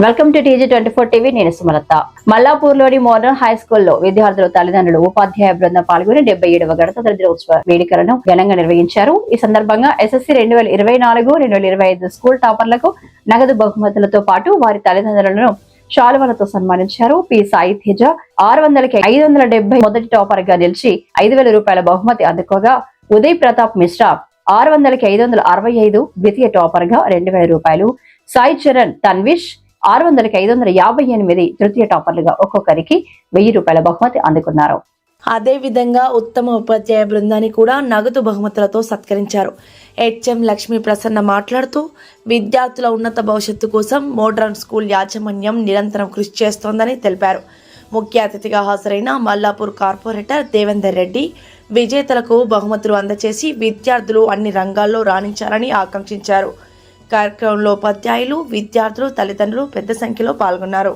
Welcome to TG24 TV. నేను Sumalatha. మల్లాపూర్లోని modern high స్కూల్లో విద్యార్థులు, తల్లిదండ్రులు, ఉపాధ్యాయ బృందం పాల్గొని 77వ గణతంత్ర దినోత్సవ వేడుకలను ఘనంగా నిర్వహించారు. ఈ సందర్భంగా SSC 2024-2025 స్కూల్ టాపర్లకు నగదు బహుమతులతో పాటు వారి తల్లిదండ్రులను శాలువలతో సన్మానించారు. పి సాయి తేజ 600కి 570 మొదటి టాపర్ గా నిలిచి 5,000 రూపాయల బహుమతి అందుకోగా, ఉదయ్ ప్రతాప్ మిశ్రా 600కి 565 ద్వితీయ టాపర్ గా 2,000 రూపాయలు, సాయి చరణ్ తన్విష్ 600కి 558 తృతీయ టాపర్లుగా ఒక్కొక్కరికి 1,000 రూపాయల బహుమతి అందుకున్నారు. అదేవిధంగా ఉత్తమ ఉపాధ్యాయ బృందాన్ని కూడా నగదు బహుమతులతో సత్కరించారు. HM లక్ష్మీ ప్రసన్న మాట్లాడుతూ, విద్యార్థుల ఉన్నత భవిష్యత్తు కోసం మోడ్రన్ స్కూల్ యాజమాన్యం నిరంతరం కృషి చేస్తోందని తెలిపారు. ముఖ్య అతిథిగా హాజరైన మల్లాపూర్ కార్పొరేటర్ దేవేందర్ రెడ్డి విజేతలకు బహుమతులు అందజేసి విద్యార్థులు అన్ని రంగాల్లో రాణించాలని ఆకాంక్షించారు. కార్యక్రమంలో ఉపాధ్యాయులు, విద్యార్థులు, తల్లిదండ్రులు పెద్ద సంఖ్యలో పాల్గొన్నారు.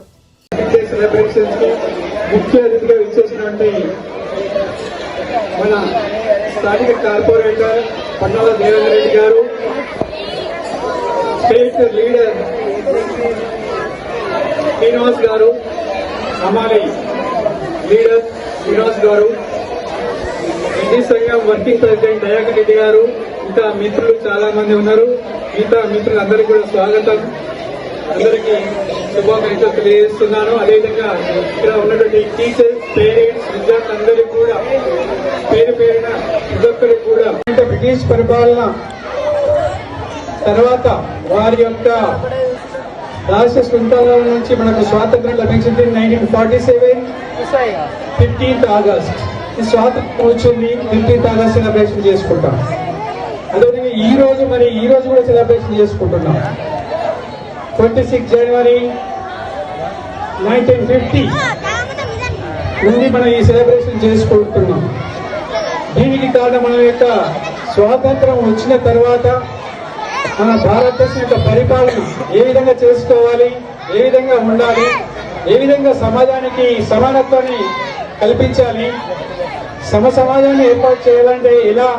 ముఖ్య అతిథిగా ఇచ్చేసినటువంటి మన స్థానిక కార్పొరేటర్ పన్నాల దేవేందర్ రెడ్డి గారు, స్టేట్ లీడర్ శ్రీనివాస్ గారు, అమాలి లీడర్ శ్రీనివాస్ గారు, ఇండి సంఘం వర్కింగ్ ప్రెసిడెంట్ దయాకర్ రెడ్డి గారు, ఇంకా మిత్రులు చాలా మంది ఉన్నారు. మిగతా మిత్రులందరికీ కూడా స్వాగతం, అందరికీ శుభాకాంక్షలు తెలియజేస్తున్నాను. అదేవిధంగా ఇక్కడ ఉన్నటువంటి టీచర్స్, పేరెంట్స్, విద్యార్థులందరికీ కూడా పేరు పేరున ఒక్కొక్కరికి కూడా బ్రిటిష్ పరిపాలన తర్వాత వారి యొక్క రాష్ట్ర శృంఖల నుంచి మనకు స్వాతంత్రం లభించింది 1947 15th ఆగస్ట్. ఈ స్వాతంత్రం వచ్చింది 15th ఆగస్ట్ సెలబ్రేషన్ చేసుకుంటాం. అదేవిధంగా ఈ రోజు కూడా సెలబ్రేషన్ చేసుకుంటున్నాం. 26 జనవరి 1950 నుండి మనం ఈ సెలబ్రేషన్ చేసుకుంటున్నాం. దీనికి కారణం మన యొక్క స్వాతంత్రం వచ్చిన తర్వాత మన భారతదేశం యొక్క పరిపాలన ఏ విధంగా చేసుకోవాలి, ఏ విధంగా ఉండాలి, ఏ విధంగా సమాజానికి సమానత్వాన్ని కల్పించాలి, సమాజాన్ని ఏర్పాటు చేయాలంటే ఎలా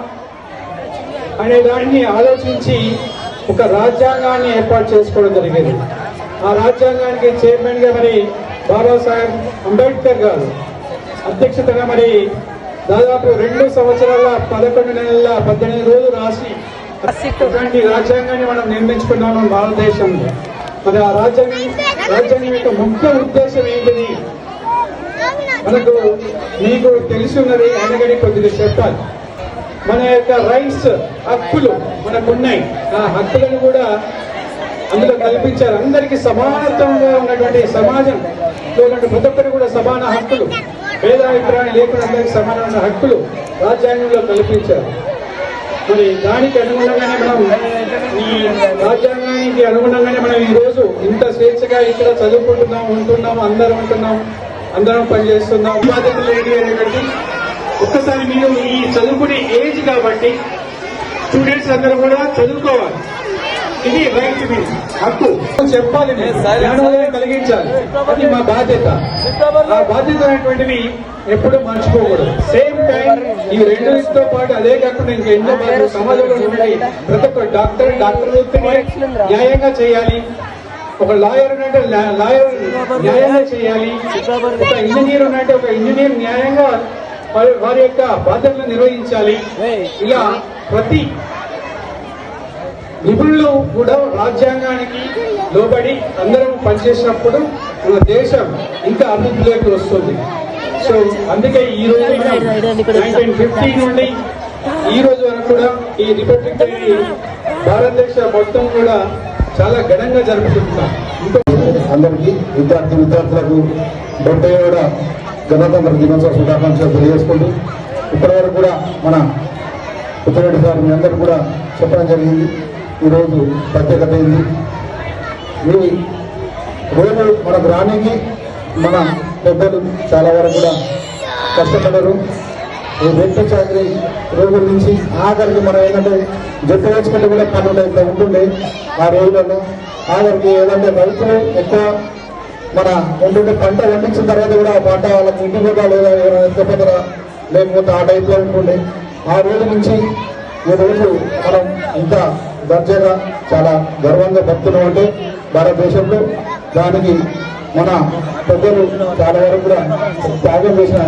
అనే దాన్ని ఆలోచించి ఒక రాజ్యాంగాన్ని ఏర్పాటు చేసుకోవడం జరిగింది. ఆ రాజ్యాంగానికి చైర్మన్ గా మరి బాబాసాహెబ్ అంబేద్కర్ గారు అధ్యక్షతగా మరి దాదాపు 2 సంవత్సరాల 11 నెలల 18 రోజులు రాసి అటువంటి రాజ్యాంగాన్ని మనం నిర్మించుకున్నాము భారతదేశంలో. మరి ఆ రాజ్యాంగం యొక్క ముఖ్య ఉద్దేశం ఏంటిది మనకు మీకు తెలిసి ఉన్నది, అందుకని కొద్దిగా చెప్పాలి. మన యొక్క రైట్స్, హక్కులు మనకున్నాయి. ఆ హక్కులను కూడా అందులో కల్పించారు. అందరికీ సమానత్వంగా ఉన్నటువంటి సమాజంలో ప్రతి ఒక్కరు కూడా సమాన హక్కులు, భేదాభిప్రాయం లేకుండా అందరికీ సమానమైన హక్కులు రాజ్యాంగంలో కల్పించారు. మరి దానికి అనుగుణంగానే మనం ఈ రాజ్యాంగానికి అనుగుణంగానే మనం ఈ రోజు ఇంత స్వేచ్ఛగా ఇక్కడ చదువుకుంటున్నాం, ఉంటున్నాం, అందరం పనిచేస్తున్నాం. బాధ్యతలు ఏంటి అనేటువంటి ఒక్కసారి మీరు ఈ చదువుకునే ఏజ్ కాబట్టి స్టూడెంట్స్ అందరూ కూడా చదువుకోవాలి. ఇది రైట్, మీ హక్కు. చెప్పాలి, జ్ఞానోదయం కలిగించాలి, అది మా బాధ్యత. ఆ బాధ్యత అనేటువంటివి ఎప్పుడు మర్చిపోకూడదు. సేమ్ టైం ఈ రెండుతో పాటు అదే కాకుండా ఇంకా ఎన్నో సమాజంలో ఉన్నాయి. ప్రతి ఒక్క డాక్టర్ వృత్తిని న్యాయంగా చేయాలి, ఒక లాయర్ ఉన్నట్టు లాయర్ న్యాయంగా చేయాలి, ఒక ఇంజనీర్ ఉన్నట్టు ఒక ఇంజనీర్ న్యాయంగా వారి యొక్క బాధ్యతలు నిర్వహించాలి. ఇలా ప్రతి నిపుణులు కూడా రాజ్యాంగానికి లోబడి అందరం పనిచేసినప్పుడు మన దేశం ఇంకా అభివృద్ధిలోకి వస్తుంది. సో అందుకే ఈ రోజు 1950 నుండి ఈ రోజు వరకు కూడా ఈ రిపబ్లిక్ డే భారతదేశ మొత్తం కూడా చాలా ఘనంగా జరుపుకుంటున్నాం. అందరికీ విద్యార్థులకు 70వ గణతంత్ర దినోత్సవ శుభాకాంక్షలు తెలియజేసుకుంటూ, ఇప్పటివరకు కూడా మన ఉత్తరెడ్డి సార్ మీ అందరూ కూడా చెప్పడం జరిగింది. ఈరోజు ప్రత్యేకత ఏంది, ఈ రోజు మనకు రానికి మన పెద్దలు చాలా వరకు కూడా కష్టపడరు. ఈ వ్యక్తి చాకరీ రోజుల నుంచి ఆఖరికి మనం ఏంటంటే జట్టు వేసుకుంటే కూడా పనులు ఇట్లా ఉంటుండే. ఆ రోజులలో ఆఖరికి ఏదంటే రైతులు ఎక్కువ మన ఏంటంటే పంట పండించిన తర్వాత కూడా ఆ పంట వాళ్ళకి ఇంటి కూడా లేదా ఎత్తుపోతారా లేకపోతే ఆ టైప్లో ఉంటుండే. ఆ రోజు నుంచి ఈ రోజు మనం ఇంత దర్జాగా చాలా గర్వంగా బతున్నాం అంటే భారతదేశంలో దానికి మన పెద్దలు చాలా వరకు కూడా త్యాగం చేసిన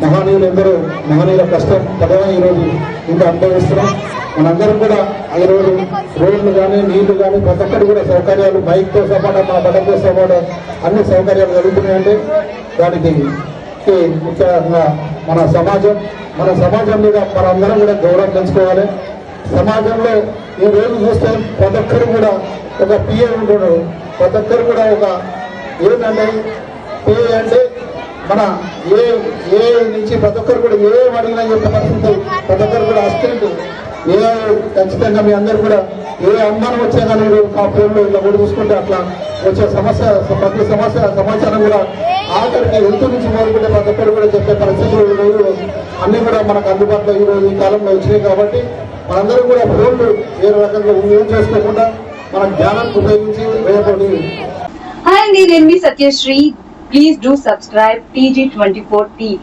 మహనీయులు ఎందరో మహనీయుల కష్టం పదవి ఈరోజు ఇంకా అనుభవిస్తున్నాం. మనందరం కూడా ఈరోజు రోడ్లు కానీ నీళ్లు కానీ ప్రతి ఒక్కటి కూడా సౌకర్యాలు బైక్తో సపాటు మన బట్టలతో సపాటు అన్ని సౌకర్యాలు జరుగుతున్నాయంటే దానికి ముఖ్యంగా మన సమాజం మీద మనందరం కూడా గౌరవం పెంచుకోవాలి. సమాజంలో ఈ రోజు చూస్తే ప్రతి ఒక్కరు కూడా ఒక పిఏ ఉంటున్నాడు. ప్రతి ఒక్కరు కూడా ఒక ఏంటంటే పిఏ అంటే మన ఏ నుంచి ప్రతి ఒక్కరు కూడా ఏ అడిగినా చెప్పే పరిస్థితి. ప్రతి ఒక్కరు కూడా అసిస్టెంట్ ఖచ్చితంగా మీ అందరు కూడా ఏ అనుమానం వచ్చే కానీ ఆ ఫోన్లో ఇలా కూడా చూసుకుంటే అట్లా వచ్చే ప్రతి సమాచారం కూడా ఆఖరికి హెల్త్ నుంచి మొదలుకుంటే ప్రతి ఒక్కరు కూడా చెప్పే పరిస్థితులు ఈ రోజు అన్ని కూడా మనకు అందుబాటులో ఈ రోజు ఈ కాలంలో వచ్చినాయి. కాబట్టి మనందరూ కూడా ఫోన్లు వేరే రకంగా యూజ్ చేసుకోకుండా మన జ్ఞానాన్ని ఉపయోగించి రేపటి. Hi, నేను మీ Satyasri. Please do subscribe TG24 TV.